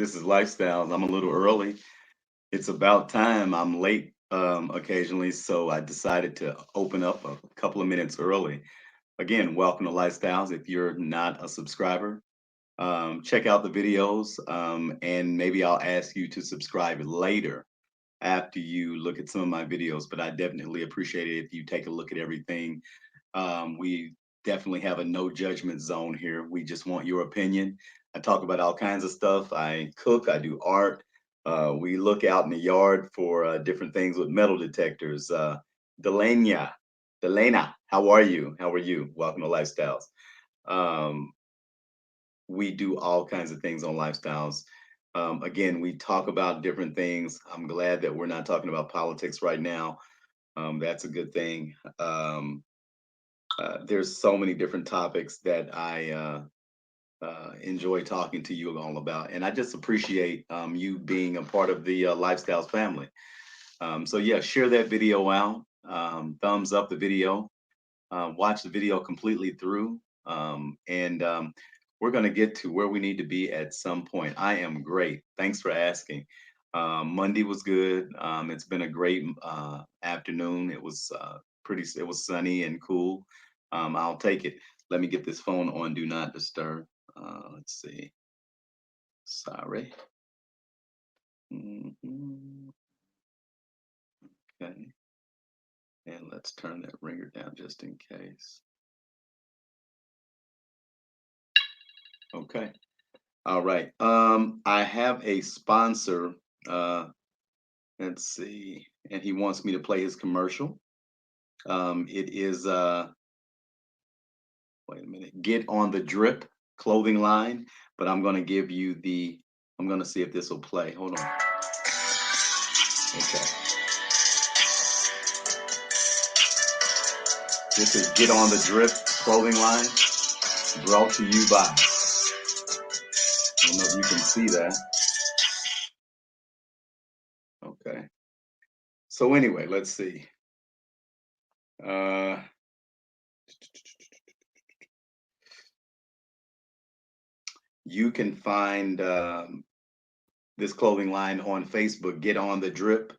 This is Lifestyles. I'm a little early. It's about time. I'm late occasionally, so I decided to open up a couple of minutes early. Again, welcome to Lifestyles. If you're not a subscriber, check out the videos, and maybe I'll ask you to subscribe later after you look at some of my videos. But I definitely appreciate it if you take a look at everything. We definitely have a no judgment zone here. We just want your opinion. I talk about all kinds of stuff. I cook, I do art. We look out in the yard for different things with metal detectors. Delania, Delana, how are you? How are you? Welcome to Lifestyles. Um, we do all kinds of things on Lifestyles. Again, we talk about different things. I'm glad that we're not talking about politics right now. That's a good thing. There's so many different topics that I enjoy talking to you all about, and I just appreciate you being a part of the Lifestyles family. So yeah, share that video out, thumbs up the video, watch the video completely through, and we're going to get to where we need to be at some point. I am great. Thanks for asking. Monday was good. It's been a great afternoon. It was pretty. It was sunny and cool. I'll take it. Let me get this phone on Do Not Disturb. Let's see. Sorry. Mhm. Okay. And let's turn that ringer down just in case. Okay. All right. I have a sponsor. Uh, let's see. And he wants me to play his commercial. It is wait a minute. Get on the Drip clothing line, but I'm gonna give you the I'm gonna see if this will play. Hold on. Okay. This is Get on the Drip clothing line, brought to you by. I don't know if you can see that. Okay. So anyway, let's see. Uh, you can find this clothing line on Facebook. Get on the Drip.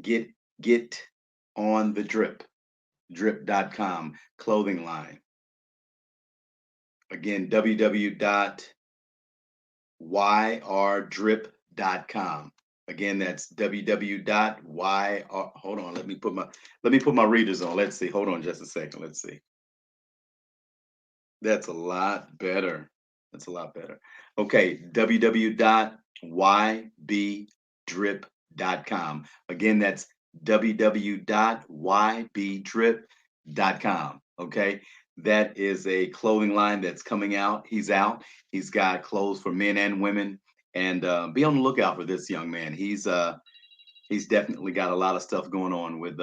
Get on the Drip. Drip.com clothing line. Again, www.yrdrip.com. Again, that's www.yr. Hold on, let me put my readers on. Let's see. Hold on just a second. Let's see. That's a lot better. That's a lot better. Okay, www.ybdrip.com. Again, that's www.ybdrip.com. Okay, that is a clothing line that's coming out. He's out. He's got clothes for men and women, and be on the lookout for this young man. He's definitely got a lot of stuff going on with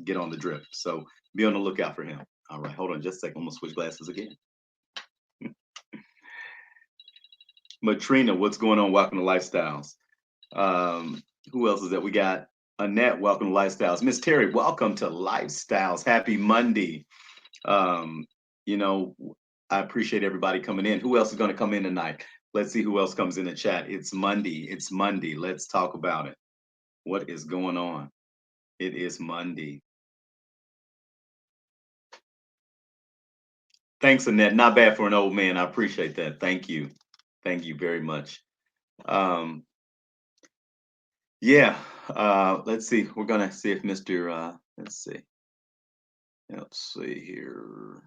Get on the Drip. So be on the lookout for him. All right, hold on just a second. I'm gonna switch glasses again. Matrina, what's going on? Welcome to Lifestyles. Who else is that? We got Annette, welcome to Lifestyles. Miss Terry, welcome to Lifestyles. Happy Monday. Um, you know, I appreciate everybody coming in. Who else is going to come in tonight? Let's see who else comes in the chat. It's Monday. It's Monday. Let's talk about it. What is going on? It is Monday. Thanks, Annette. Not bad for an old man. I appreciate that. Thank you. Thank you very much. Um, Yeah, let's see. We're gonna see if Mr. Let's see here.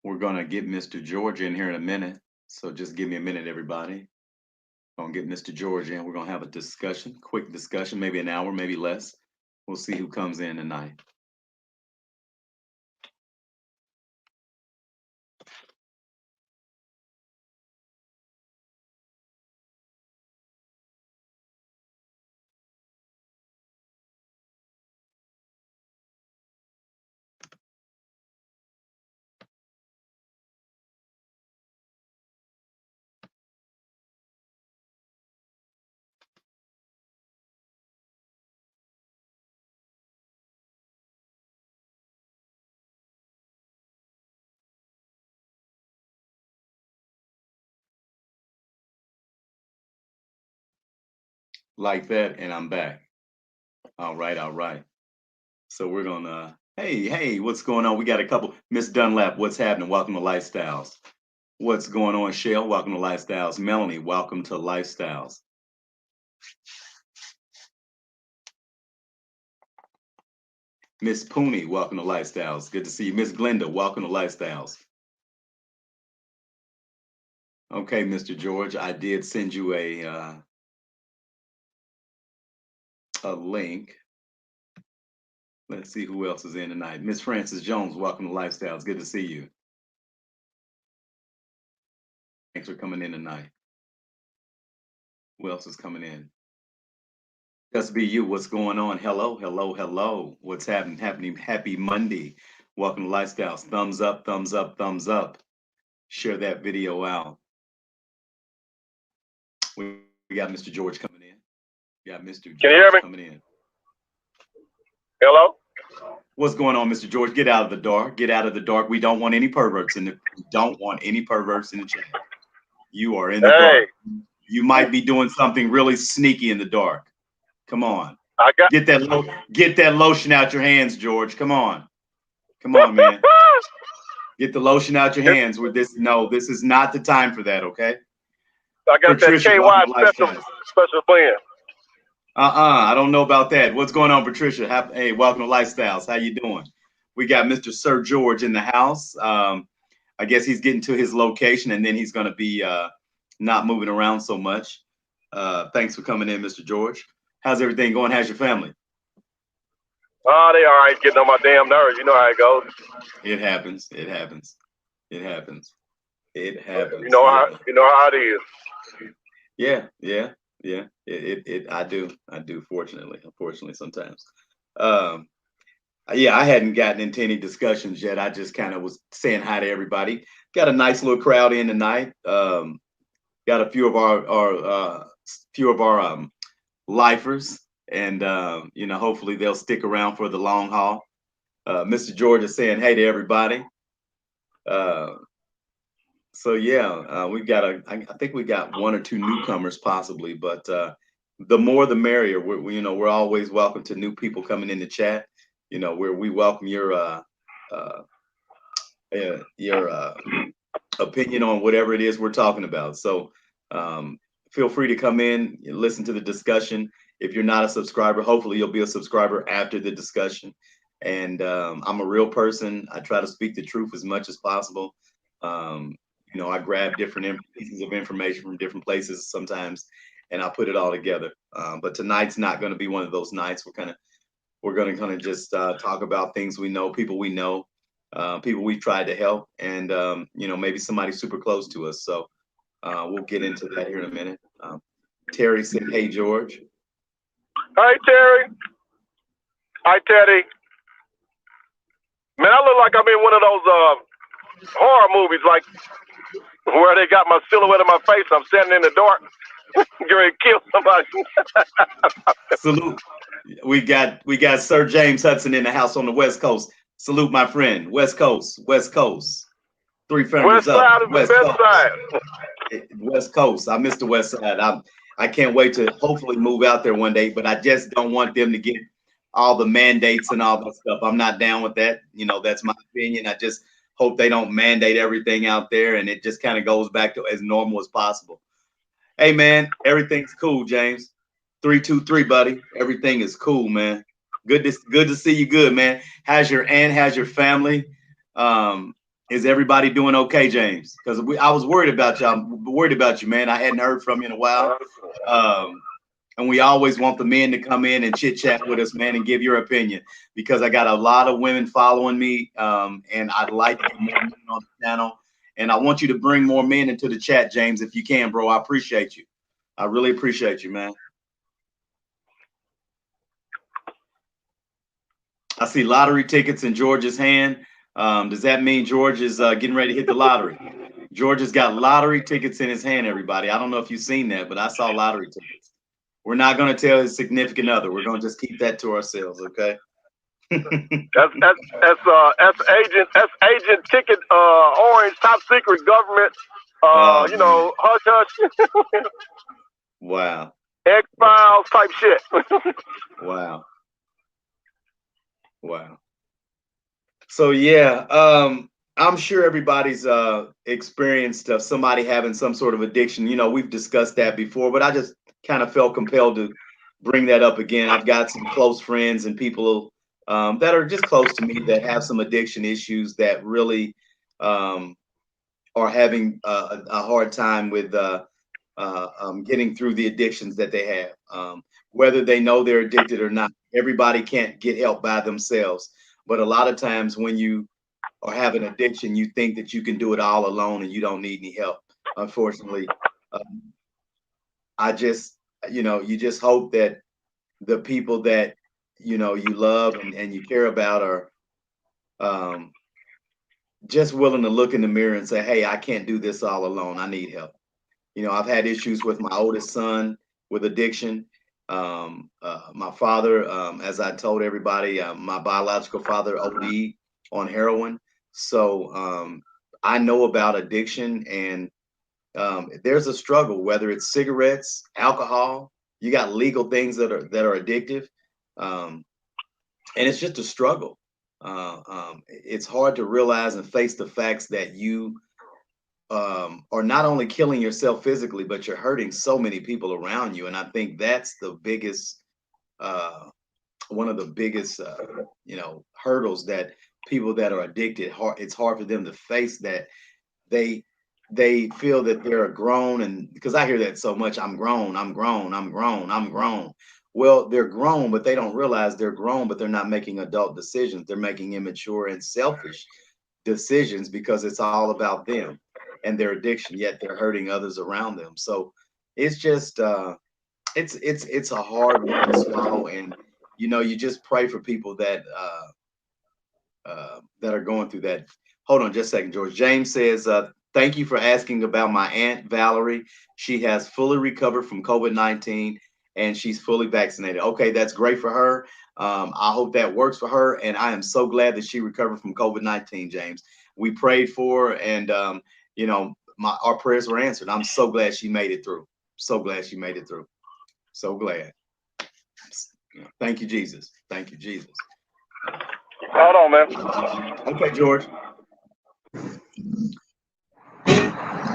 We're gonna get Mr. George in here in a minute. So just give me a minute, everybody. Gonna get Mr. George in. We're gonna have a discussion, quick discussion, maybe an hour, maybe less. We'll see who comes in tonight. Like that, and I'm back. All right, all right. So we're gonna, hey, what's going on? We got a couple. Miss Dunlap, what's happening? Welcome to Lifestyles. What's going on, Shell? Welcome to Lifestyles. Melanie, welcome to Lifestyles. Miss Pooney, welcome to Lifestyles. Good to see you. Miss Glenda, welcome to Lifestyles. Okay, Mr. George, I did send you a link. Let's see who else is in tonight. Miss Frances Jones, welcome to Lifestyles. Good to see you. Thanks for coming in tonight. Who else is coming in? Just be you. What's going on? Hello, hello, hello. What's happening? Happy Monday. Welcome to Lifestyles. Thumbs up, thumbs up, thumbs up. Share that video out. We got Mr. George coming in. We got Mr. George coming in. Hello? What's going on, Mr. George? Get out of the dark. Get out of the dark. We don't want any perverts in the chat. You are in the dark. You might be doing something really sneaky in the dark. Come on. Get that lotion out your hands, George. Come on. Come on, man. Get the lotion out your hands with this. No, this is not the time for that, okay? I got Patricia, that KY special blend. I don't know about that. What's going on, Patricia? Hey, welcome to Lifestyles. How you doing? We got Mr. Sir George in the house. I guess he's getting to his location, and then he's going to be not moving around so much. Thanks for coming in, Mr. George. How's everything going? How's your family? Oh, they all right, getting on my damn nerves. You know how it goes. It happens. It happens. It happens. It happens. You know how it is. Yeah. I do. Unfortunately, sometimes. Yeah, I hadn't gotten into any discussions yet. I just kind of was saying hi to everybody. Got a nice little crowd in tonight. Got a few of our lifers, and hopefully they'll stick around for the long haul. Mr. George is saying hey to everybody. So yeah, we've got I think we got one or two newcomers possibly, but the more the merrier. We're always welcome to new people coming in the chat. We welcome your opinion on whatever it is we're talking about. So feel free to come in and listen to the discussion. If you're not a subscriber, hopefully you'll be a subscriber after the discussion. And I'm a real person. I try to speak the truth as much as possible. I grab different pieces of information from different places sometimes, and I put it all together. But tonight's not going to be one of those nights. We're going to kind of just talk about things we know, people we know, people we've tried to help, and maybe somebody super close to us. So we'll get into that here in a minute. Terry said, "Hey, George." Hi, Terry. Hi, Teddy. Man, I look like I'm in one of those horror movies, like where they got my silhouette of my face. I'm standing in the dark, getting ready to kill somebody. Salute. We got Sir James Hudson in the house on the West Coast. Salute, my friend. West Coast. 3 fingers up. West side. West Coast. I miss the West Side. I can't wait to hopefully move out there one day, but I just don't want them to get all the mandates and all that stuff. I'm not down with that. That's my opinion. I just hope they don't mandate everything out there and it just kind of goes back to as normal as possible. Hey, man, everything's cool, James. 323, buddy. Everything is cool, man. Good to see you good, man. How's your aunt? How's your family? Is everybody doing okay, James? Because I was worried about you. I'm worried about you, man. I hadn't heard from you in a while. And we always want the men to come in and chit chat with us, man, and give your opinion, because I got a lot of women following me, and I'd like to get more men on the channel. And I want you to bring more men into the chat, James, if you can, bro. I appreciate you. I really appreciate you, man. I see lottery tickets in George's hand. Does that mean George is getting ready to hit the lottery? George has got lottery tickets in his hand, everybody. I don't know if you've seen that, but I saw lottery tickets. We're not going to tell his significant other. We're going to just keep that to ourselves, okay? That's agent ticket, orange, top secret government, you know, hush hush. Wow. X-Files type shit. Wow. Wow. So yeah, I'm sure everybody's experienced somebody having some sort of addiction. You know, we've discussed that before, but I just kind of felt compelled to bring that up again. I've got some close friends and people that are just close to me that have some addiction issues that really are having a hard time with getting through the addictions that they have. Whether they know they're addicted or not, everybody can't get help by themselves. But a lot of times when you or have an addiction, you think that you can do it all alone and you don't need any help. Unfortunately, I just, you just hope that the people that, you love and you care about are just willing to look in the mirror and say, hey, I can't do this all alone. I need help. I've had issues with my oldest son with addiction. My father, as I told everybody, my biological father OD'd on heroin. So I know about addiction, and there's a struggle, whether it's cigarettes, alcohol. You got legal things that are addictive, and it's just a struggle. It's hard to realize and face the facts that you are not only killing yourself physically, but you're hurting so many people around you. And I think that's the biggest, one of the biggest, hurdles that people that are addicted, it's hard for them to face, that they feel that they're grown. And because I hear that so much, I'm grown, I'm grown, I'm grown, I'm grown. Well, they're grown, but they don't realize they're grown, but they're not making adult decisions. They're making immature and selfish decisions because it's all about them and their addiction, yet they're hurting others around them. So it's just it's a hard one to swallow. And you just pray for people that that are going through that. Hold on just a second, George. James says, thank you for asking about my Aunt Valerie. She has fully recovered from COVID-19 and she's fully vaccinated. Okay, that's great for her. I hope that works for her. And I am so glad that she recovered from COVID-19, James. We prayed for her, and our prayers were answered. I'm so glad she made it through. So glad she made it through. So glad. Thank you, Jesus. Thank you, Jesus. Hold on, man. Okay, George.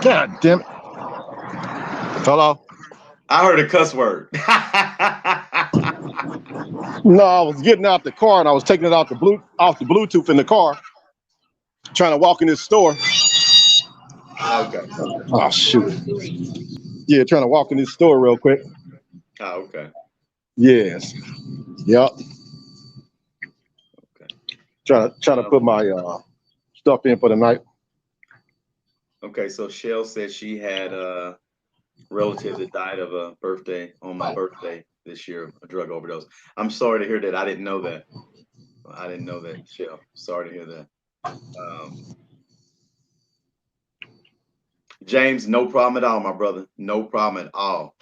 God damn it. Hello? I heard a cuss word. No, I was getting out the car and I was taking it off the Bluetooth in the car, trying to walk in this store. Okay. Oh, shoot. Yeah, trying to walk in this store real quick. Oh, okay. Yes. Yep. Okay. Trying to put my stuff in for the night. Okay, so Shell said she had a relative that died of a birthday on my birthday this year, a drug overdose. I'm sorry to hear that. I didn't know that. I didn't know that, Shell. Sorry to hear that. James, no problem at all, my brother. No problem at all.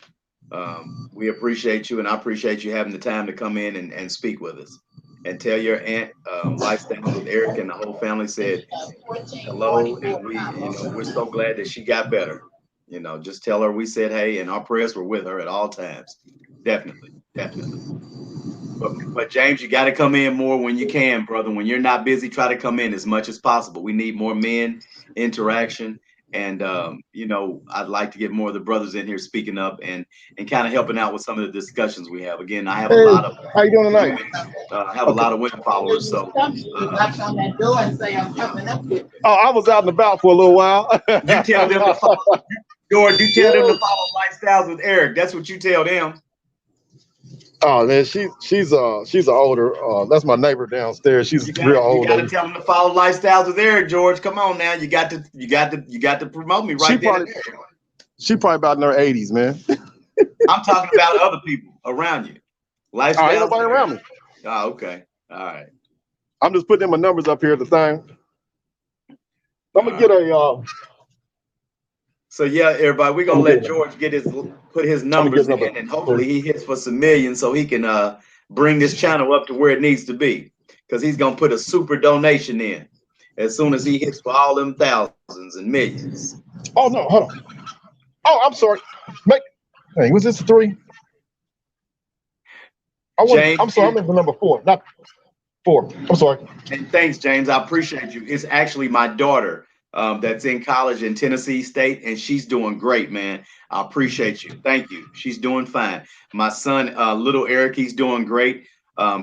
We appreciate you, and I appreciate you having the time to come in and speak with us. And tell your aunt, Lifestyle with Eric and the whole family said hello, and we're so glad that she got better. Just tell her we said hey, and our prayers were with her at all times. Definitely. But James, you got to come in more when you can, brother. When you're not busy, try to come in as much as possible. We need more men interaction. And, I'd like to get more of the brothers in here speaking up and kind of helping out with some of the discussions we have. Again, I have a lot of how you doing tonight? A lot of women followers. So I was out and about for a little while. you tell them to follow, George, you tell them to follow Lifestyles with Eric. That's what you tell them. Oh man, she's an older. That's my neighbor downstairs. She's real You old gotta lady. tell them to follow Lifestyles with Eric, George. Come on now. You got to promote me She right then and probably there. she probably about in her 80s, man. I'm talking about other people around you. Oh, ain't Lifestyles nobody with around Eric. me. Oh, okay. All right. I'm just putting in my numbers up here at the thing. I'm gonna All get right. a. So yeah, everybody, we're I'm gonna gonna let get. George put his I'm gonna get numbers number in, and 3. hopefully he hits for some millions so he can bring this channel up to where it needs to be. Because he's gonna put a super donation in as soon as he hits for all them thousands and millions. Oh no, hold on. Oh, I'm sorry. Make. Hey, was this a 3? I'm James, sorry. I meant the number 4, not 4. I'm sorry. and thanks, James. I appreciate you. It's actually my daughter that's in college in Tennessee State, and she's doing great, man. I appreciate you. Thank you. She's doing fine. My son, little Eric, he's doing great.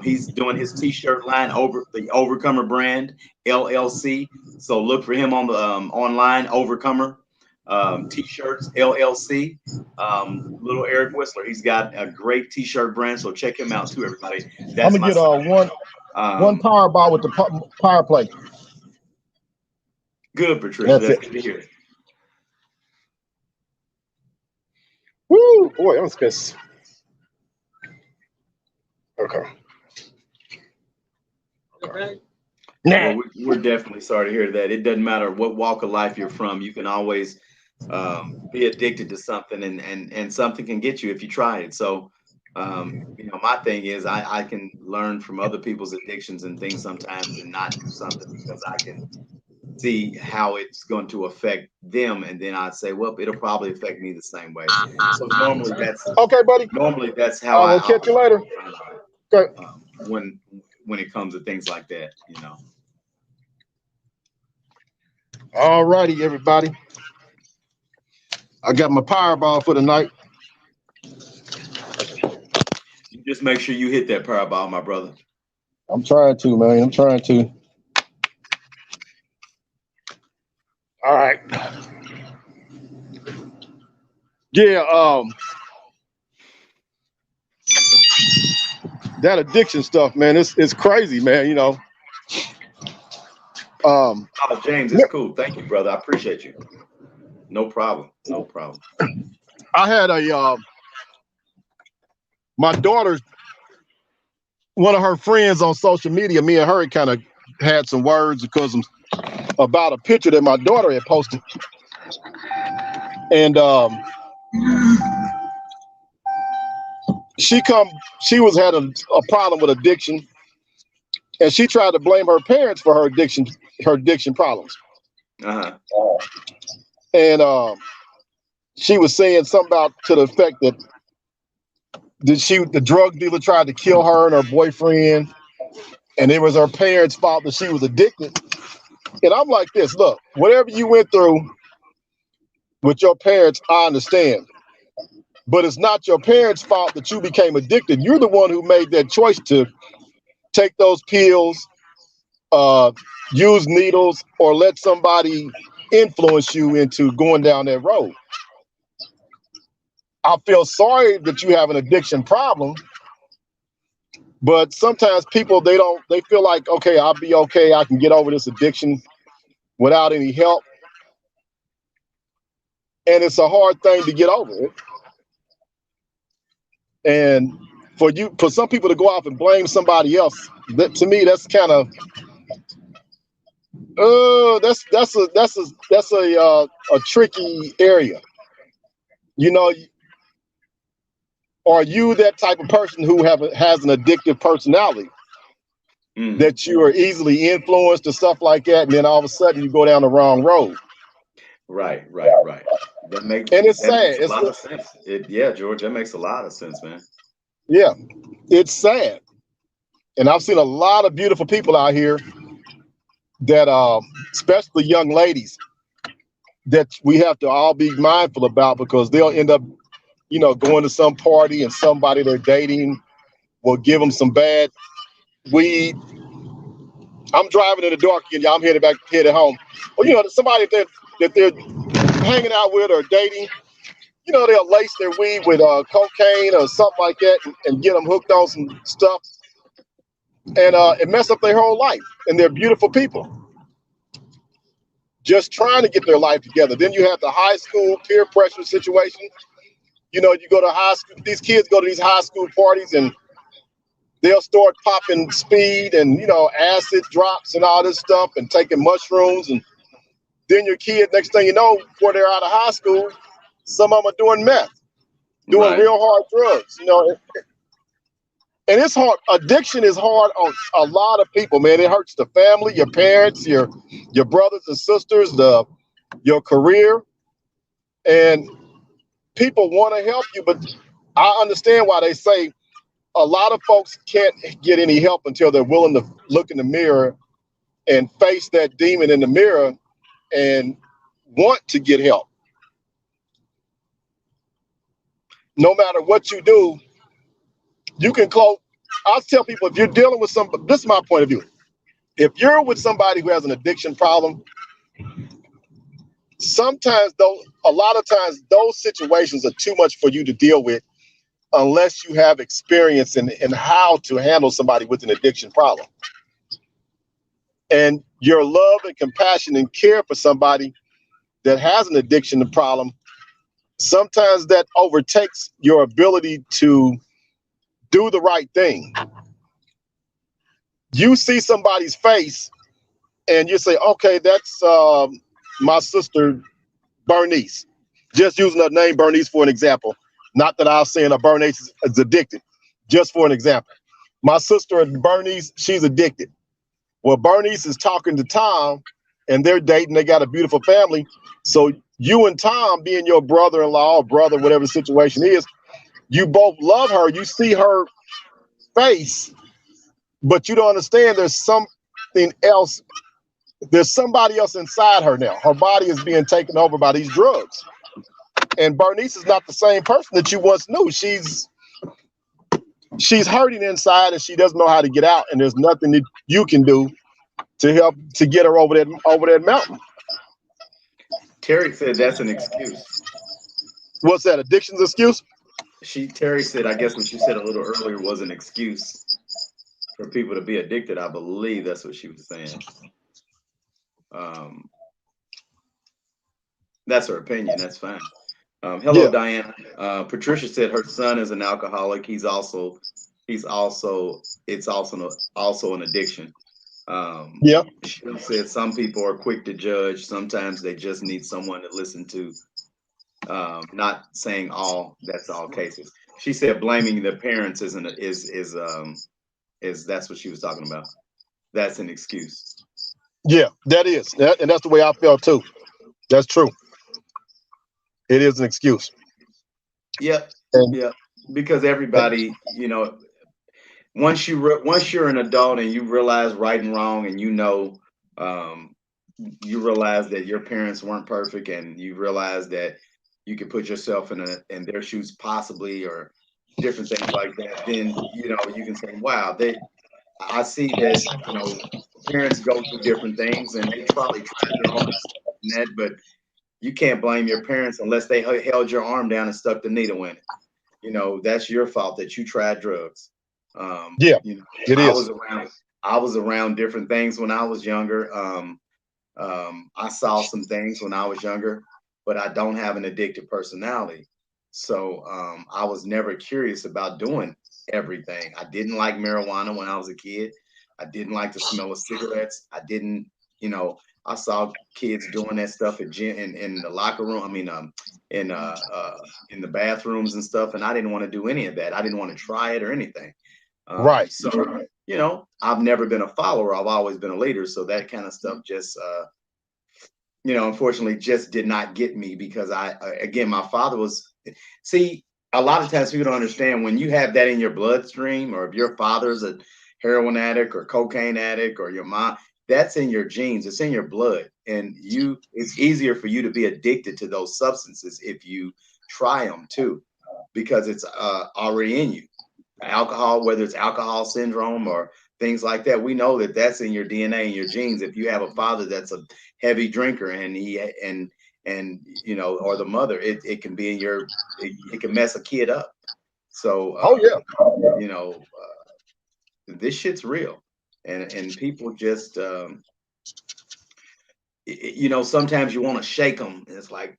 He's doing his T-shirt line over the Overcomer brand, LLC. So look for him on the online Overcomer T-shirts, LLC. Little Eric Whistler, he's got a great T-shirt brand. So check him out too, everybody. I'm That's gonna my get son. one power ball with the power plate. Good, Patricia. That's That's it. good to hear. Woo, boy, I'm spent. Okay. Nah. Well, we're definitely sorry to hear that. It doesn't matter what walk of life you're from. You can always be addicted to something, and something can get you if you try it. So, my thing is I can learn from other people's addictions and things sometimes and not do something because I can see how it's going to affect them. And then I'd say, well, it'll probably affect me the same way. So Okay, buddy. normally that's how I I will catch you operate later. Okay. when it comes to things like that. All righty, everybody. I got my Powerball for the night. You just make sure you hit that Powerball, my brother. I'm trying to, man. I'm trying to. All right. Yeah, that addiction stuff, man, it's crazy, man, you know. Oh, James, it's cool. Thank you, brother. I appreciate you. No problem. No problem. I had my daughter, one of her friends on social media, me and her kind of had some words because about a picture that my daughter had posted. And she was had a problem with addiction, and she tried to blame her parents for her addiction problems. Uh-huh. And she was saying something about to the effect that the drug dealer tried to kill her and her boyfriend, and it was her parents' fault that she was addicted. And I'm like this, look, whatever you went through with your parents, I understand. But it's not your parents' fault that you became addicted. You're the one who made that choice to take those pills, use needles, or let somebody influence you into going down that road. I feel sorry that you have an addiction problem, but sometimes people, they feel like, okay, I'll be okay. I can get over this addiction without any help. And it's a hard thing to get over it. And for some people to go off and blame somebody else, to me, that's kind of, that's a tricky area. You know, are you that type of person who has an addictive personality that you are easily influenced or stuff like that, and then all of a sudden you go down the wrong road? Right. And it's sad. Makes a lot of sense. Yeah, George, that makes a lot of sense, man. Yeah, it's sad. And I've seen a lot of beautiful people out here that, especially young ladies, that we have to all be mindful about, because they'll end up, going to some party and somebody they're dating will give them some bad weed. I'm driving in the dark again, y'all. I'm headed home. Well, somebody that they're hanging out with or dating, you know, they'll lace their weed with cocaine or something like that, and get them hooked on some stuff, and it mess up their whole life. And they're beautiful people, just trying to get their life together. Then you have the high school peer pressure situation. You know, you go to high school, these kids go to these high school parties, and they'll start popping speed and, you know, acid drops and all this stuff, and taking mushrooms. And then your kid, next thing you know, before they're out of high school, some of them are doing meth, doing Right. real hard drugs, you know. And it's hard. Addiction is hard on a lot of people, man. It hurts the family, your parents, your brothers and sisters, your career. And people want to help you, but I understand why they say a lot of folks can't get any help until they're willing to look in the mirror and face that demon in the mirror and want to get help. No matter what you do, you can close. I'll tell people, if you're dealing with this is my point of view. If you're with somebody who has an addiction problem, sometimes a lot of times those situations are too much for you to deal with unless you have experience in how to handle somebody with an addiction problem. And your love and compassion and care for somebody that has an addiction problem, sometimes that overtakes your ability to do the right thing. You see somebody's face and you say, okay, that's my sister Bernice. Just using the name Bernice for an example. Not that I was saying Bernice is addicted, just for an example. My sister Bernice, she's addicted. Well, Bernice is talking to Tom and they're dating, they got a beautiful family. So you and Tom, being your brother-in-law or brother, whatever the situation is, you both love her, you see her face, but you don't understand there's something else. There's somebody else inside her now. Her body is being taken over by these drugs. And Bernice is not the same person that you once knew. She's hurting inside and she doesn't know how to get out. And there's nothing that you can do to help to get her over that mountain. Terry said that's an excuse. What's that? Addiction's excuse? Terry said, I guess what you said a little earlier was an excuse for people to be addicted. I believe that's what she was saying. That's her opinion. That's fine. Hello, Yeah. Diane. Patricia said her son is an alcoholic. It's also an addiction. Yeah. She said some people are quick to judge. Sometimes they just need someone to listen to. Not saying that's all cases. She said blaming the parents is that's what she was talking about. That's an excuse. Yeah, that is. And that's the way I felt too. That's true. It is an excuse. Yep. And Yeah. Because everybody, you know, once you're an adult and you realize right and wrong, and you realize that your parents weren't perfect, and you realize that you can put yourself in their shoes possibly, or different things like that, then you can say, wow, I see that parents go through different things and they probably tried their hardest in that, but you can't blame your parents unless they held your arm down and stuck the needle in it. That's your fault that you tried drugs. yeah, it I is. was around different things when I was younger. I saw some things when I was younger, but I don't have an addictive personality. So I was never curious about doing everything. I didn't like marijuana when I was a kid. I didn't like the smell of cigarettes. I didn't, I saw kids doing that stuff in the locker room. I mean, in the bathrooms and stuff, and I didn't want to do any of that. I didn't want to try it or anything. Right. So, I've never been a follower. I've always been a leader. So that kind of stuff just, unfortunately just did not get me, because again, my father see, a lot of times people don't understand when you have that in your bloodstream, or if your father's a heroin addict or cocaine addict, or your mom, that's in your genes, it's in your blood. And it's easier for you to be addicted to those substances if you try them too, because it's already in you. Alcohol, whether it's alcohol syndrome or things like that, we know that that's in your DNA and your genes. If you have a father that's a heavy drinker and and or the mother, it can be in it can mess a kid up. So Oh yeah. this shit's real, and people just sometimes you want to shake them. It's like,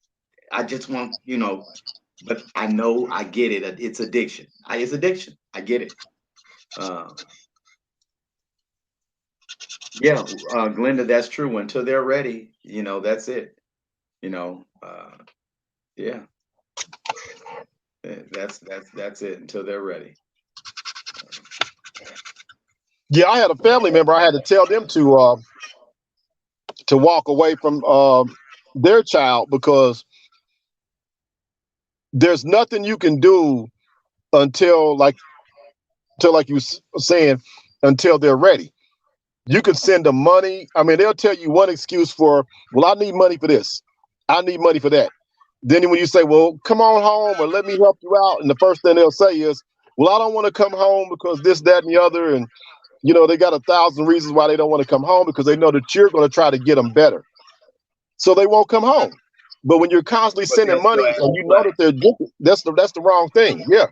I just want, but I know, I get it. It's addiction. It's addiction. I get it. Yeah, Glenda, that's true. Until they're ready, that's it. Yeah, that's it. Until they're ready. Yeah, I had a family member. I had to tell them to walk away from their child, because there's nothing you can do until like you saying, until they're ready. You can send them money. I mean, they'll tell you one excuse for, well, I need money for this, I need money for that. Then when you say, well, come on home or let me help you out, and the first thing they'll say is, well, I don't want to come home because this, that, and the other. And they got 1,000 reasons why they don't want to come home, because they know that you're going to try to get them better, so they won't come home. But when you're constantly But they'll sending money still ask and for you know money. that they're addicted, that's the wrong thing. Yeah.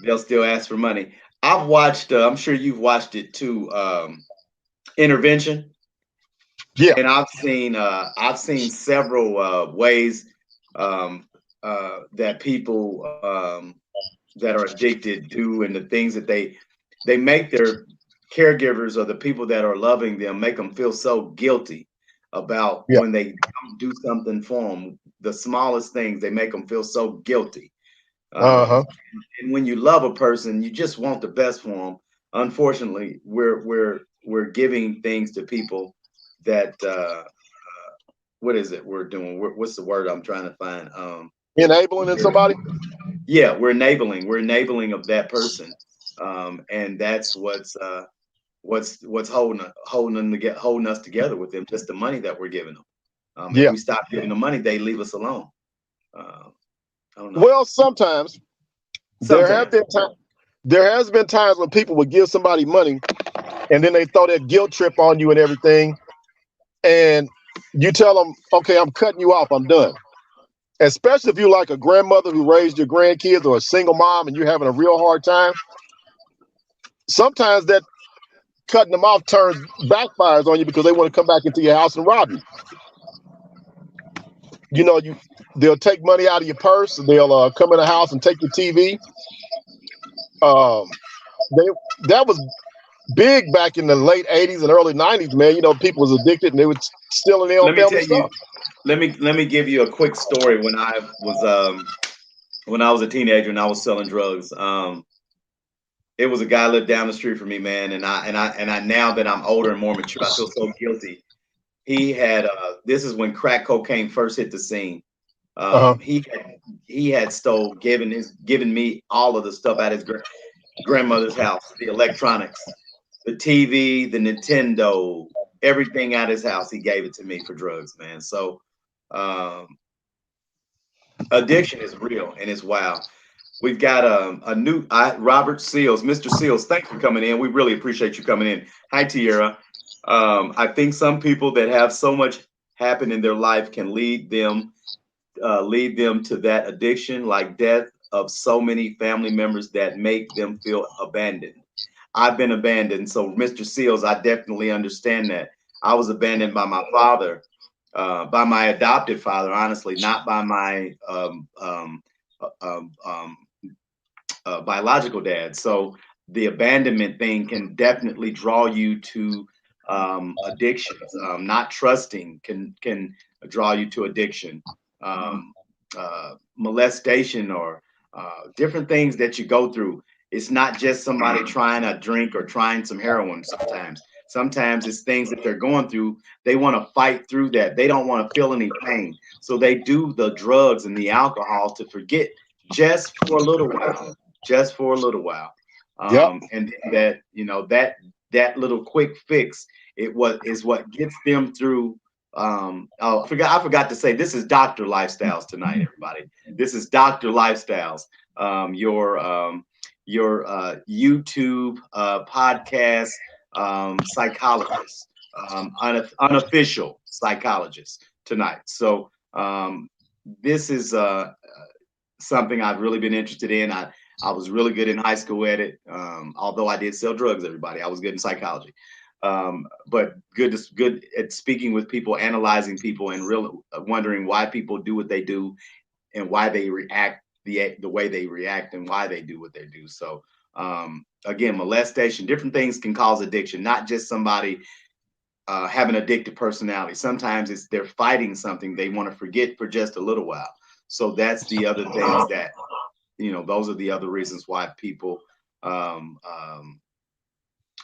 They'll still ask for money. I've watched. I'm sure you've watched it too. Intervention. Yeah. And I've seen several ways um, that people that are addicted do, and the things that they make their caregivers or the people that are loving them, make them feel so guilty about Yeah. when they don't do something for them. The smallest things, they make them feel so guilty. Uh-huh. And when you love a person, you just want the best for them. Unfortunately, we're giving things to people that what is it we're doing? What's the word I'm trying to find? Enabling in somebody. Yeah, we're enabling. We're enabling of that person, and that's what's holding us together with them. Just the money that we're giving them. If Yeah. we stop giving them money, they leave us alone. Uh, I don't know. Well, sometimes Sometimes. there has been times when people would give somebody money and then they throw that guilt trip on you and everything, and you tell them, okay, I'm cutting you off, I'm done. Especially if you're like a grandmother who raised your grandkids, or a single mom and you're having a real hard time. Sometimes that cutting them off backfires on you, because they want to come back into your house and rob you. They'll take money out of your purse. They'll come in the house and take your TV. Um, they that was big back in the late '80s and early '90s, man. People was addicted and they would steal their own Let me family tell you. stuff. Let me give you a quick story. When I was a teenager and I was selling drugs. It was a guy lived down the street from me, man, and I now that I'm older and more mature, I feel so guilty. He had this is when crack cocaine first hit the scene. Uh-huh. He had given me all of the stuff at his grandmother's house, the electronics, the TV, the Nintendo, everything at his house. He gave it to me for drugs, man. So um, addiction is real and it's wild. We've got a new Robert Seals, Mr. Seals. Thanks for coming in. We really appreciate you coming in. Hi, Tierra. I think some people that have so much happen in their life can lead them to that addiction, like death of so many family members that make them feel abandoned. I've been abandoned. So, Mr. Seals, I definitely understand that. I was abandoned by my father, by my adopted father, honestly, not by my uh, um, um, biological dad. So the abandonment thing can definitely draw you to addictions. Not trusting can draw you to addiction. Um, Molestation or different things that you go through. It's not just somebody trying a drink or trying some heroin. Sometimes it's things that they're going through. They want to fight through that. They don't want to feel any pain, so they do the drugs and the alcohol to forget, just for a little while, just for a little while. Yep. And that little quick fix, is what gets them through. I forgot to say, this is Dr. Lifestyles tonight, everybody. This is Dr. Lifestyles, your YouTube podcast psychologist, unofficial psychologist tonight. So This is something I've really been interested in. I was really good in high school at it. Although I did sell drugs, everybody, I was good in psychology. But good at speaking with people, analyzing people, and really wondering why people do what they do and why they react the way they react and why they do what they do. So again, molestation, different things can cause addiction, not just somebody have an addictive personality. Sometimes it's they're fighting something they want to forget for just a little while. So that's the other things that, those are the other reasons why people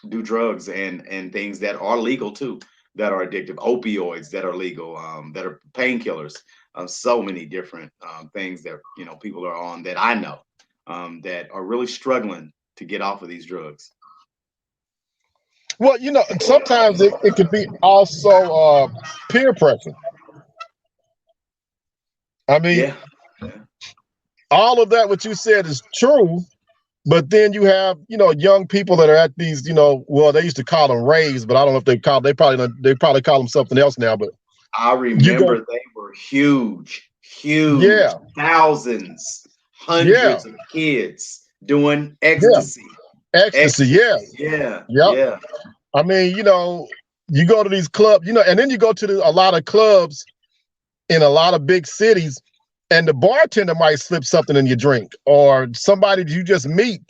do drugs and things that are legal too, that are addictive, opioids that are legal, that are painkillers, so many different things that, people are on that I know that are really struggling to get off of these drugs. Well, sometimes it could be also peer pressure. I mean, Yeah. all of that, what you said is true, but then you have, young people that are at these, well, they used to call them raves, but I don't know if they probably call them something else now, but I remember they were huge, yeah, thousands, yeah, hundreds of kids doing ecstasy. ecstasy, yeah, Yeah, yep. yeah. I mean, you go to these clubs, and then you go to a lot of clubs in a lot of big cities, and the bartender might slip something in your drink, or somebody you just meet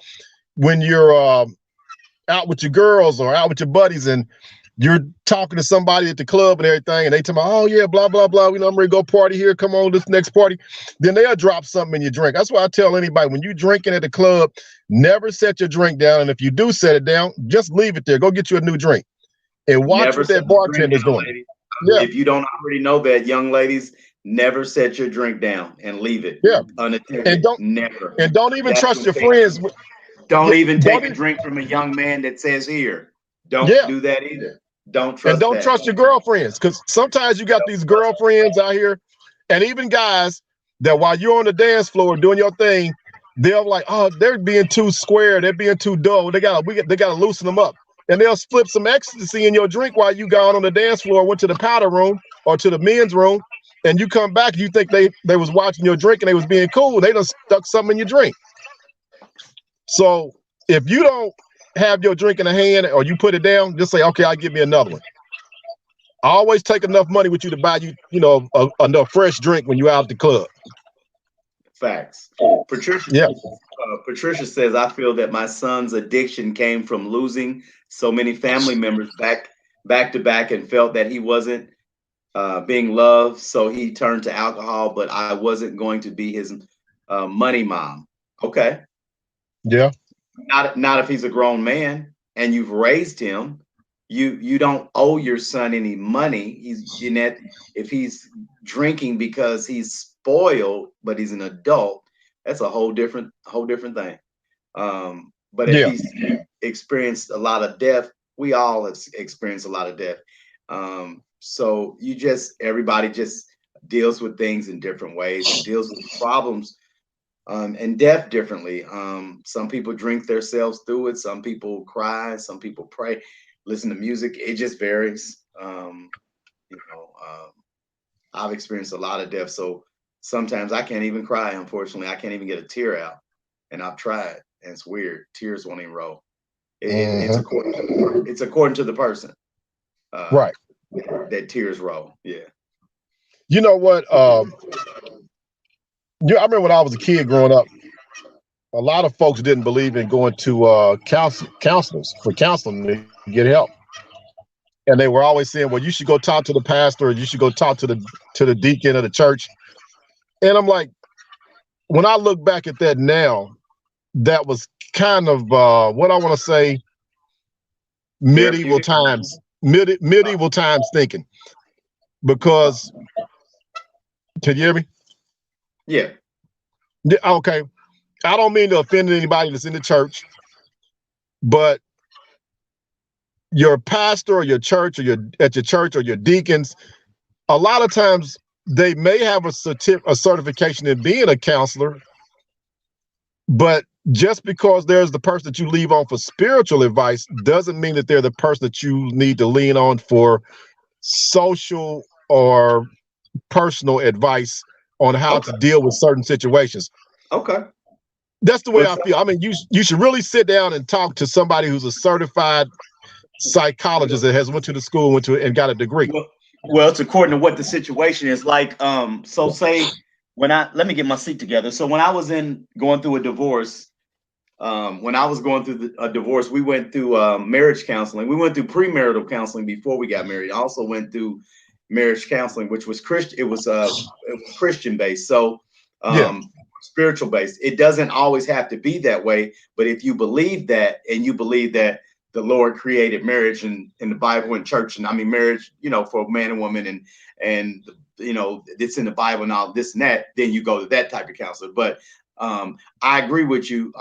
when you're out with your girls or out with your buddies, and you're talking to somebody at the club and everything, and they tell me, oh yeah, blah, blah, blah, I'm ready to go party here, come on this next party. Then they'll drop something in your drink. That's why I tell anybody, when you're drinking at the club, never set your drink down, and if you do set it down, just leave it there. Go get you a new drink and watch Never what that bartender's doing. Yeah. If you don't already know that, young ladies, never set your drink down and leave it unattended. And don't even trust your friends. Don't even take a drink from a young man that says here. Don't do that either. Don't trust. And don't trust your girlfriends, because sometimes you got these girlfriends out here, and even guys that while you're on the dance floor doing your thing, they're like, oh, they're being too square, they're being too dull. They gotta loosen them up, and they'll flip some ecstasy in your drink while you gone on the dance floor, went to the powder room or to the men's room, and you come back, you think they was watching your drink and they was being cool. They done stuck something in your drink. So if you don't have your drink in a hand or you put it down, just say, okay, I'll give me another one. Always take enough money with you to buy enough fresh drink when you're out at the club. Facts. Patricia, Patricia says, I feel that my son's addiction came from losing so many family members back to back, and felt that he wasn't being loved, so he turned to alcohol, but I wasn't going to be his money mom. Okay. Yeah. Not if he's a grown man and you've raised him. You don't owe your son any money. If he's drinking because he's spoiled, but he's an adult, that's a whole different thing. But if he's experienced a lot of death, we all have experienced a lot of death. So everybody just deals with things in different ways and deals with problems and death differently. Some people drink themselves through it. Some people cry. Some people pray, listen to music. It just varies. I've experienced a lot of death. So sometimes I can't even cry. Unfortunately, I can't even get a tear out. And I've tried, and it's weird. Tears won't even roll. It's according to the person. Right. That tears roll. Yeah. You know what? I remember when I was a kid growing up, a lot of folks didn't believe in going to counselors for counseling to get help. And they were always saying, well, you should go talk to the pastor, or you should go talk to the deacon of the church. And I'm like, when I look back at that now, that was kind of what I want to say, medieval times thinking. Because, can you hear me? Yeah. Okay. I don't mean to offend anybody that's in the church, but your pastor or your church or at your church or your deacons, a lot of times they may have a certification in being a counselor, but just because there's the person that you leave on for spiritual advice doesn't mean that they're the person that you need to lean on for social or personal advice on how Okay. to deal with certain situations. Okay. That's the way Well, I feel. I mean, you should really sit down and talk to somebody who's a certified psychologist that has went to the school, and got a degree. well, it's according to what the situation is like. So say let me get my seat together. So when I was going through a divorce, when I was going through a divorce, we went through marriage counseling. We went through premarital counseling before we got married. I also went through marriage counseling, which was Christian. It was Christian based. So Yeah. spiritual based. It doesn't always have to be that way, but if you believe that, and you believe that the Lord created marriage in the Bible and church, and I mean marriage, for a man and woman, and it's in the Bible and all this and that, then you go to that type of counselor. But I agree with you.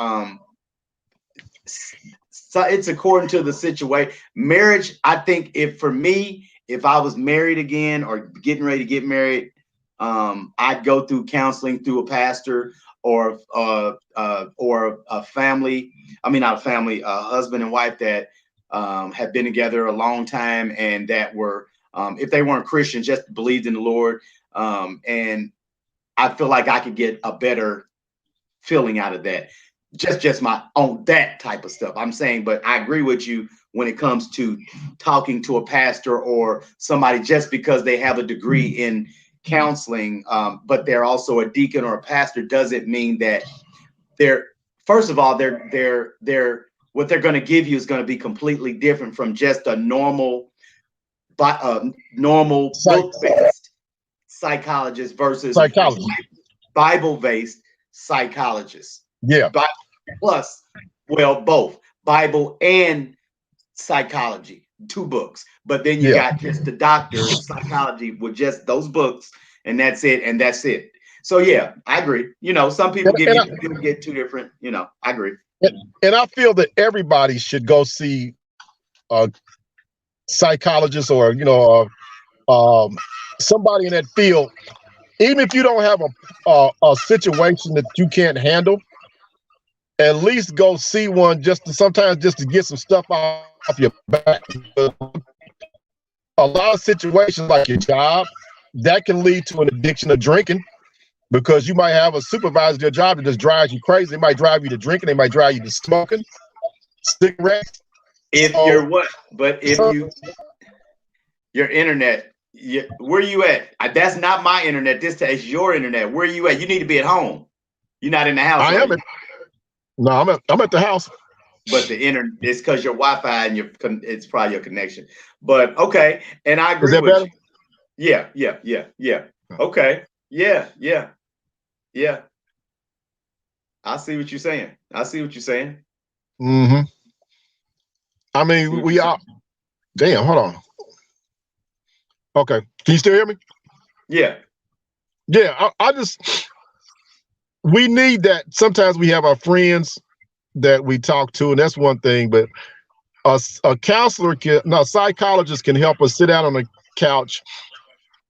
So it's according to the situation. Marriage, I think if I was married again or getting ready to get married, I'd go through counseling through a pastor or a family. I mean, not a family, a husband and wife that have been together a long time, and that were, if they weren't Christians, just believed in the Lord. And I feel like I could get a better feeling out of that. Just my own, that type of stuff I'm saying. But I agree with you when it comes to talking to a pastor or somebody just because they have a degree in counseling, but they're also a deacon or a pastor, doesn't mean that first of all, they're what they're going to give you is going to be completely different from just a normal book-based psychologist versus Psychology. Bible-based psychologist. Yeah. Plus, well, both Bible and psychology, 2 books. But then you got just the doctor psychology with just those books, and that's it. And that's it. So yeah, I agree. Some people get 2 different. I agree. And I feel that everybody should go see a psychologist or somebody in that field, even if you don't have a situation that you can't handle. At least go see one sometimes just to get some stuff off your back. A lot of situations like your job, that can lead to an addiction of drinking, because you might have a supervisor at your job that just drives you crazy. They might drive you to drinking. They might drive you to smoking, cigarettes. Your internet, where you at? That's not my internet. This is your internet. Where are you at? You need to be at home. You're not in the house. I am. No, I'm at the house. But the internet, it's because your Wi-Fi and it's probably your connection. But okay, and I agree with you. Yeah. Okay. Yeah. I see what you're saying. Mm-hmm. I mean, we are. Damn, hold on. Okay, can you still hear me? Yeah. I just, we need that. Sometimes we have our friends that we talk to, and that's one thing, but a psychologist can help us sit down on the couch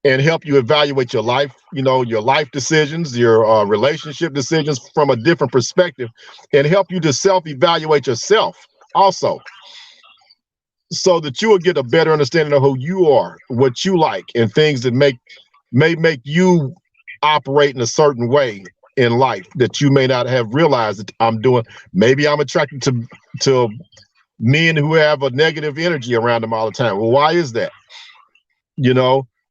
and help you evaluate your life, your life decisions, your relationship decisions from a different perspective, and help you to self-evaluate yourself also, so that you will get a better understanding of who you are, what you like, and things that may make you operate in a certain way in life that you may not have realized that I'm doing. Maybe I'm attracted to men who have a negative energy around them all the time. Well, why is that?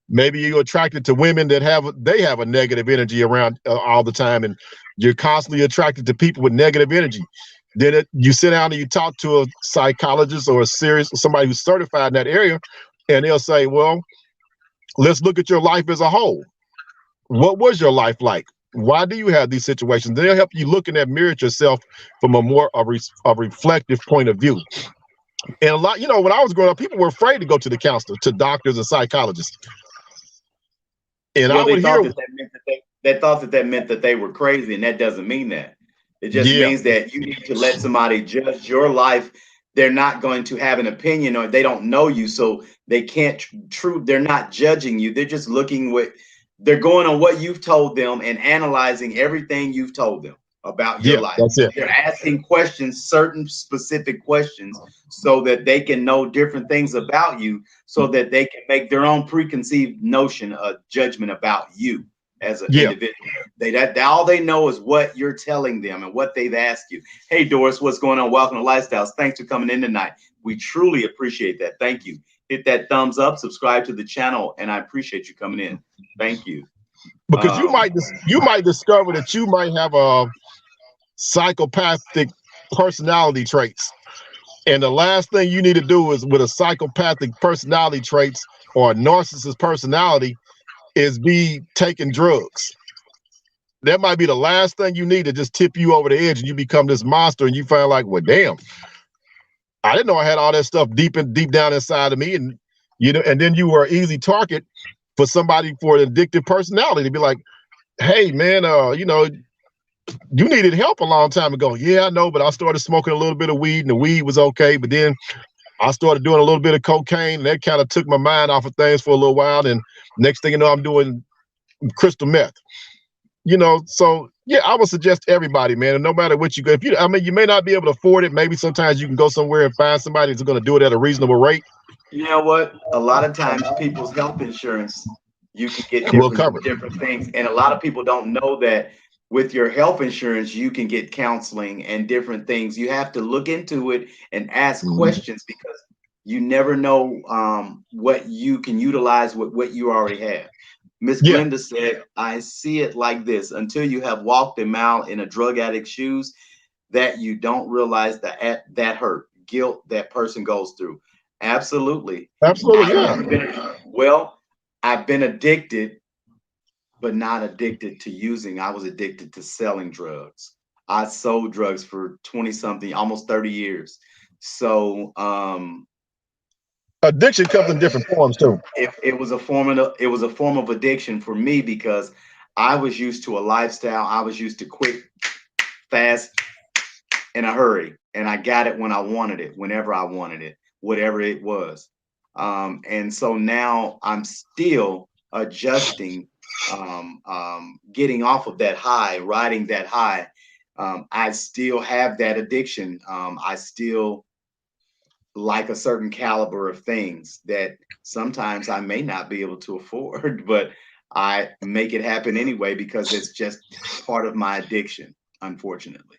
Maybe you're attracted to women that have a negative energy around all the time, and you're constantly attracted to people with negative energy. Then you sit down and you talk to a psychologist or somebody who's certified in that area, and they'll say, well, let's look at your life as a whole. What was your life like? Why do you have these situations? They'll help you look in that mirror at yourself from a reflective point of view. And a lot, when I was growing up, people were afraid to go to the counselor, to doctors and psychologists. And I would hear they thought that meant that they were crazy, and that doesn't mean that. It just means that you need to let somebody judge your life. They're not going to have an opinion, or they don't know you, so they can't they're not judging you. They're just they're going on what you've told them and analyzing everything you've told them. about your Yeah, life. that's it. They're asking questions, certain specific questions, so that they can know different things about you, so that they can make their own preconceived notion, a judgment about you as an Yeah. individual. That all they know is what you're telling them and what they've asked you. Hey, Doris, what's going on? Welcome to Lifestyles. Thanks for coming in tonight. We truly appreciate that. Thank you. Hit that thumbs up, subscribe to the channel, and I appreciate you coming in. Thank you. Because you might discover that you might have a psychopathic personality traits. And the last thing you need to do is with a psychopathic personality traits or a narcissist personality is be taking drugs. That might be the last thing you need to just tip you over the edge and you become this monster and you find like, well, damn, I didn't know I had all that stuff deep down inside of me. And and then you were an easy target for somebody for an addictive personality to be like, hey man, you needed help a long time ago. Yeah, I know, but I started smoking a little bit of weed and the weed was okay. But then I started doing a little bit of cocaine and that kind of took my mind off of things for a little while. And next thing you know, I'm doing crystal meth. So yeah, I would suggest everybody, man, and no matter what you go, you may not be able to afford it. Maybe sometimes you can go somewhere and find somebody that's going to do it at a reasonable rate. You know what? A lot of times people's health insurance, you can get We'll cover it. different things. And a lot of people don't know that with your health insurance, you can get counseling and different things. You have to look into it and ask questions, because you never know what you can utilize with what you already have. Miss Glenda said, I see it like this: until you have walked a mile in a drug addict's shoes, that you don't realize that hurt, guilt that person goes through. Absolutely. Absolutely, yeah. I've been addicted, but not addicted to using. I was addicted to selling drugs. I sold drugs for 20 something, almost 30 years. So addiction comes in different forms too. It was a form of addiction for me, because I was used to a lifestyle. I was used to quick, fast, in a hurry, and I got it when I wanted it, whenever I wanted it, whatever it was. And so now I'm still adjusting, getting off of that high, riding that high. I still have that addiction. I still like a certain caliber of things that sometimes I may not be able to afford, but I make it happen anyway, because it's just part of my addiction, unfortunately.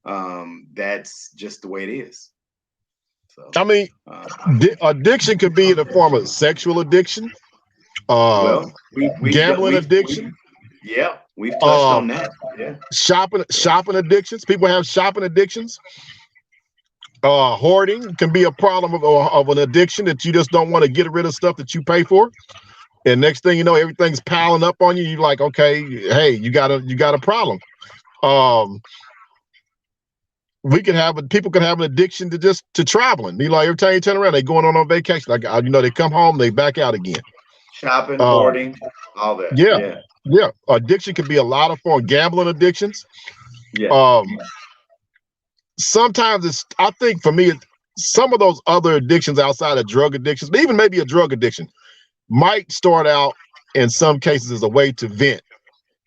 That's just the way it is. So, I mean, addiction could be in the form of sexual addiction, gambling addiction. We've touched on that. Yeah. Shopping addictions. People have shopping addictions. Hoarding can be a problem of an addiction, that you just don't want to get rid of stuff that you pay for. And next thing you know, everything's piling up on you. You're like, okay, hey, you got a problem. People can have an addiction to traveling. Like every time you turn around, they going on vacation. Like they come home, they back out again. Shopping, hoarding, all that. Yeah. Addiction can be a lot of forms. Gambling addictions. Yeah. Sometimes I think for me, some of those other addictions outside of drug addictions, but even maybe a drug addiction, might start out in some cases as a way to vent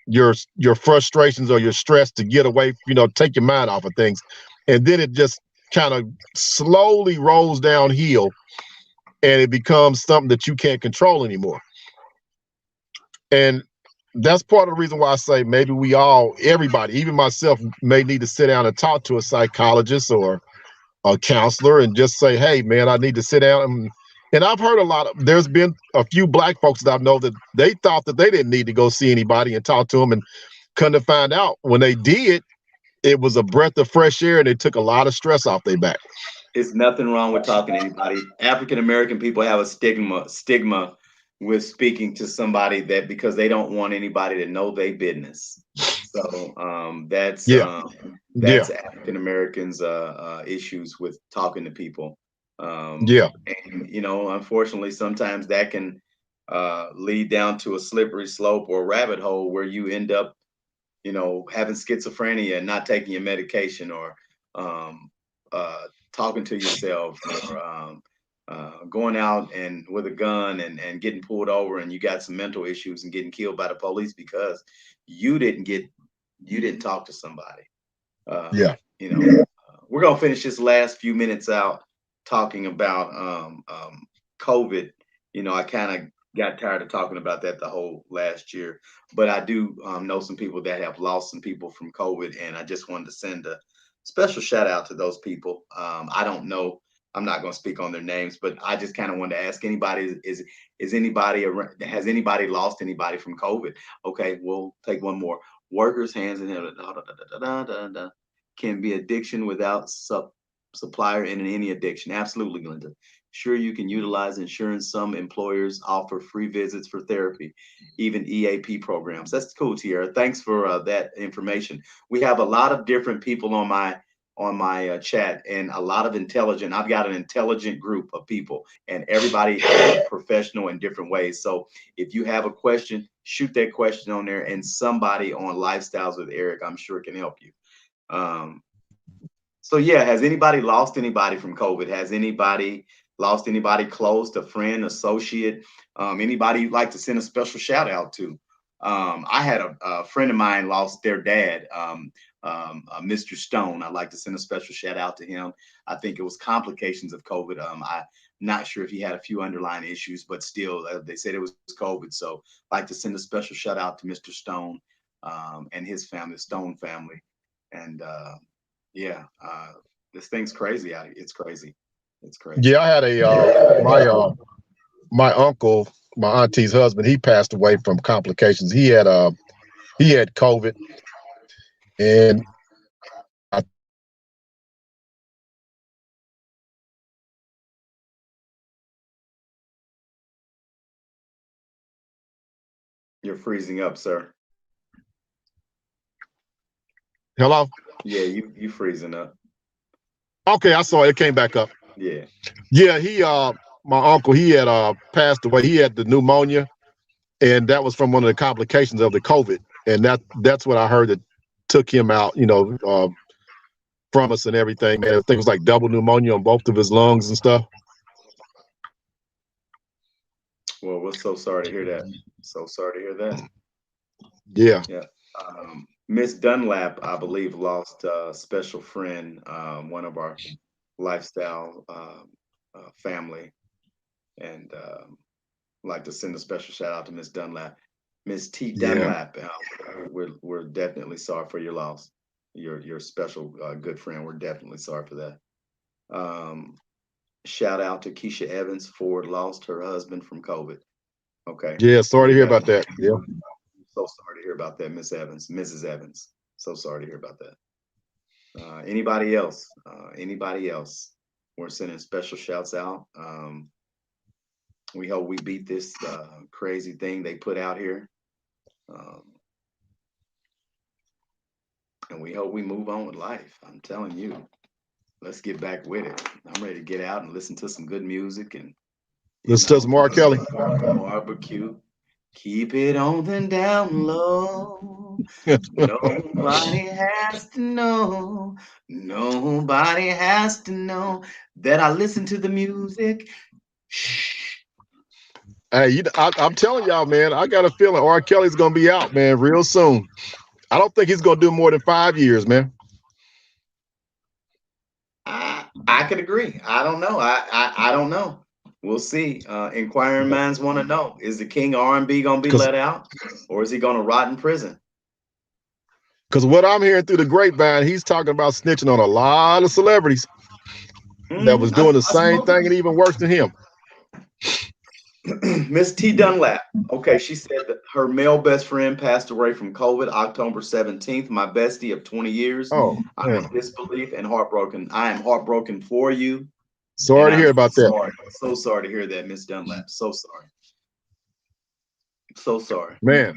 your frustrations or your stress, to get away, take your mind off of things. And then it just kind of slowly rolls downhill and it becomes something that you can't control anymore. And that's part of the reason why I say maybe everybody, even myself, may need to sit down and talk to a psychologist or a counselor and just say, hey man, I need to sit down. And I've heard there's been a few Black folks that I know that they thought that they didn't need to go see anybody and talk to them, and come to find out when they did, it was a breath of fresh air and it took a lot of stress off their back. It's nothing wrong with talking to anybody. African-American people have a stigma with speaking to somebody, that because they don't want anybody to know their business. So that's African Americans issues with talking to people. And unfortunately, sometimes that can lead down to a slippery slope or a rabbit hole where you end up, having schizophrenia and not taking your medication, or talking to yourself, or going out and with a gun and getting pulled over, and you got some mental issues and getting killed by the police because you didn't talk to somebody. Yeah. You know, we're gonna finish this last few minutes out talking about COVID. You know, I kind of got tired of talking about that the whole last year, but I do know some people that have lost some people from COVID, and I just wanted to send a special shout out to those people. I don't know. I'm not going to speak on their names, but I just kind of wanted to ask anybody: is anybody around, has anybody lost anybody from COVID? Okay, we'll take one more. Workers' hands in can be addiction without supplier in any addiction. Absolutely, Glenda. Sure, you can utilize insurance. Some employers offer free visits for therapy, even EAP programs. That's cool, Tierra. Thanks for that information. We have a lot of different people on my chat, and a lot of intelligent. I've got an intelligent group of people, and everybody is professional in different ways. So if you have a question, shoot that question on there, and somebody on Lifestyles with Eric, I'm sure, can help you. So yeah, has anybody lost anybody from COVID? Has anybody lost anybody close, a friend, associate, anybody you'd like to send a special shout out to? I had a friend of mine lost their dad, Mr. Stone. I'd like to send a special shout out to him. I think it was complications of COVID. I'm not sure if he had a few underlying issues, but still, they said it was COVID. So I'd like to send a special shout out to Mr. Stone and his family, the Stone family. And yeah, this thing's crazy out here. It's crazy. It's crazy. Yeah, I had my uncle, my auntie's husband, he passed away from complications. He had COVID, and You're freezing up, sir. hello. Yeah, you freezing up. Okay, I saw it. It came back up. Yeah. Yeah, my uncle, he had passed away. He had the pneumonia, and that was from one of the complications of the COVID, and that's what I heard that took him out. From us and everything. Man, I think it was like double pneumonia on both of his lungs and stuff. Well, we're so sorry to hear that. So sorry to hear that. Yeah. Yeah. Miss Dunlap, I believe, lost a special friend, one of our lifestyle family, and like to send a special shout out to Miss Dunlap. Miss T. Dunlap, we're definitely sorry for your loss. Your special good friend. We're definitely sorry for that. Shout out to Keisha Evans. Ford lost her husband from COVID. Okay. Yeah, sorry to hear about that. Yeah. So sorry to hear about that, Miss Evans, Mrs. Evans. So sorry to hear about that. Anybody else? Anybody else? We're sending special shouts out. We hope we beat this crazy thing they put out here. And we hope we move on with life. I'm telling you, let's get back with it. I'm ready to get out and listen to some good music and listen to some R. Kelly. Barbecue. Keep it on the down low. Nobody has to know. Nobody has to know that I listen to the music. Hey, I'm telling y'all, man, I got a feeling R. Kelly's gonna be out, man, real soon. I don't think he's gonna do more than 5 years, man. I could agree. I don't know. I don't know. We'll see. Inquiring minds want to know: is the king of R&B gonna be let out, or is he gonna rot in prison? Because what I'm hearing through the grapevine, he's talking about snitching on a lot of celebrities that was doing the same thing and even worse than him. Miss T. Dunlap. Okay, she said that her male best friend passed away from COVID October 17th. My bestie of 20 years. Oh, I'm in disbelief and heartbroken. I am heartbroken for you. Sorry to hear about that. So sorry to hear that, Miss Dunlap. So sorry. So sorry. Man.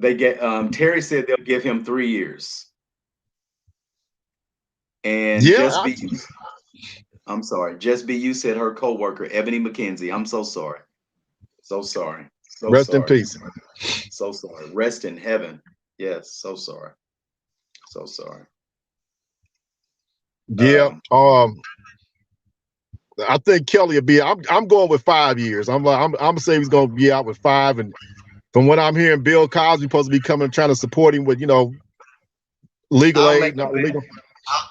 They get Terry said they'll give him 3 years. And yeah, I'm sorry. Just Be You said her co-worker, Ebony McKenzie. I'm so sorry. So sorry. So rest sorry. in peace. So sorry. Rest in heaven. Yes, so sorry. So sorry. Yeah. I think Kelly will be. I'm going with 5 years. I'm gonna say he's gonna be out with 5 and From what I'm hearing, Bill Cosby supposed to be coming, trying to support him with, legal I'll aid, make not a, illegal.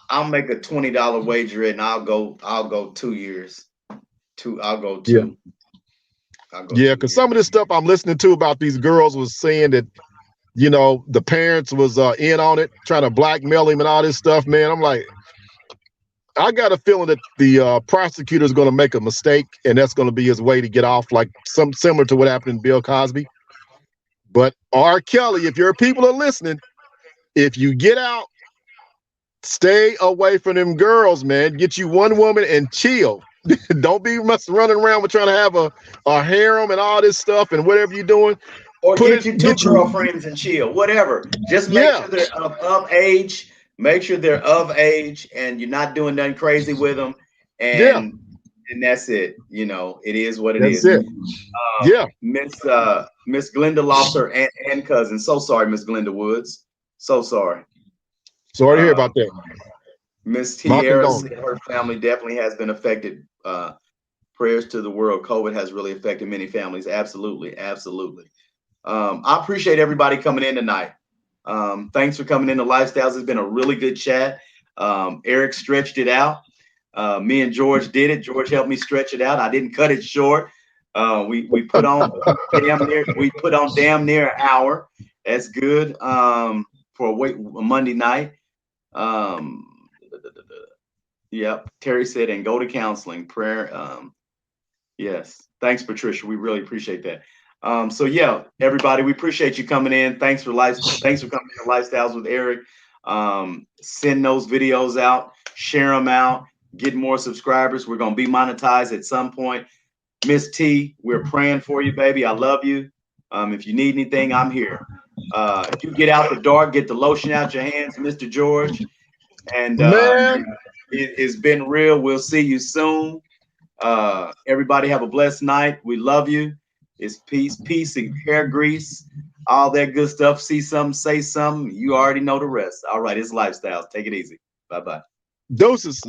I'll make a $20 wager and I'll go 2 years. I'll go Yeah. 2. I'll go Yeah, 2 because years. some of this stuff I'm listening to about these girls was saying that, the parents was in on it, trying to blackmail him and all this stuff, man. I'm like, I got a feeling that the prosecutor is going to make a mistake, and that's going to be his way to get off, like some similar to what happened in Bill Cosby. But R. Kelly, if your people are listening, if you get out, stay away from them girls, man. Get you one woman and chill. Don't be running around with trying to have a harem and all this stuff and whatever you're doing. Or get you 2 girlfriends and chill, whatever. Just make sure they're of age. Make sure they're of age and you're not doing nothing crazy with them. And that's it. It is what it is. That's it. Miss Glenda lost her aunt and cousin. So sorry, Miss Glenda Woods. So sorry. Sorry to hear about that. Miss Tierra, her family definitely has been affected. Prayers to the world. COVID has really affected many families. Absolutely. Absolutely. I appreciate everybody coming in tonight. Thanks for coming into Lifestyles. It's been a really good chat. Eric stretched it out. Me and George did it. George helped me stretch it out. I didn't cut it short. We put on damn near an hour. That's good for a Monday night. Yep. Terry said, and go to counseling, prayer. Yes. Thanks, Patricia. We really appreciate that. So yeah, everybody, we appreciate you coming in. Thanks for coming to Lifestyles with Eric. Send those videos out, share them out, get more subscribers. We're gonna be monetized at some point. Miss T, we're praying for you, baby. I love you. If you need anything, I'm here. If you get out the dark, get the lotion out your hands, Mr. George. And it's been real. We'll see you soon. Everybody have a blessed night. We love you. It's peace, and hair grease, all that good stuff. See something, say something. You already know the rest. All right, it's Lifestyles. Take it easy. Bye-bye. Doses.